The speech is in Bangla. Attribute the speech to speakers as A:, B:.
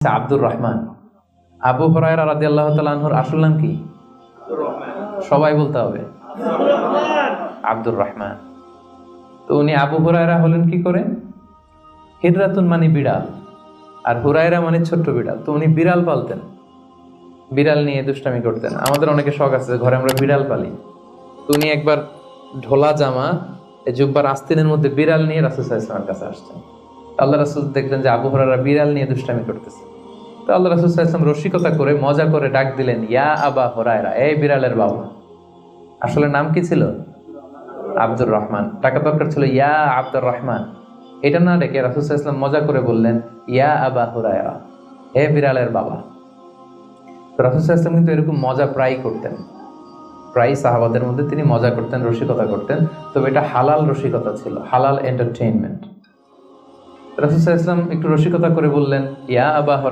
A: আব্দুর রহমান। আবু হুরায়রা রাদিয়াল্লাহু তাআলা আনহুর আসল নাম কি? সবাই বলতে হবে আব্দুর রহমান। তো উনি আবু হুরায়রা হলেন কি করে? হিররাতুন মানে বিড়াল, আর হুরায়রা মানে ছোট্ট বিড়াল। তো উনি বিড়াল পালতেন, বিড়াল নিয়ে দুষ্টামি করতেন। আমাদের অনেকে শখ আছে, ঘরে আমরা বিড়াল পালি। তো উনি একবার ঢোলা জামা, জুব্বার আস্তিনের মধ্যে বিড়াল নিয়ে রাসূল সাল্লাল্লাহু আলাইহি ওয়াসাল্লামের কাছে আসছেন। আল্লাহ রাসূল দেখলেন যে আবু হুরায়রা বিড়াল নিয়ে দুষ্টামি করতেছে। তো আল্লাহ রাসূল সাল্লাল্লাহু আলাইহি ওয়াসাল্লাম রসিকতা করে মজা করে ডাক দিলেন, ইয়া আবা হুরায়রা, এই বিড়ালের বাবা। আসলে নাম কি ছিল? আব্দুর রহমান। টাকা দরকার ছিল ইয়া আব্দুর রহমান। এটা না ডেকে রাসূল সাল্লাল্লাহু আলাইহি ওয়াসাল্লাম মজা করে বললেন, ইয়া আবা হুরায়রা, হে বিড়ালের বাবা। তো রাসূল সাল্লাল্লাহু আলাইহি ওয়াসাল্লাম কিন্তু এরকম মজা প্রায় করতেন, প্রায় সাহাবাদের মধ্যে তিনি মজা করতেন, রসিকতা করতেন। তবে এটা হালাল রসিকতা ছিল, হালাল এন্টারটেইনমেন্ট। রাসূল সাল্লাল্লাহু আলাইহি ওয়াসাল্লাম একটু রসিকতা করে বললেন, ইয়া আবা হুরায়রা,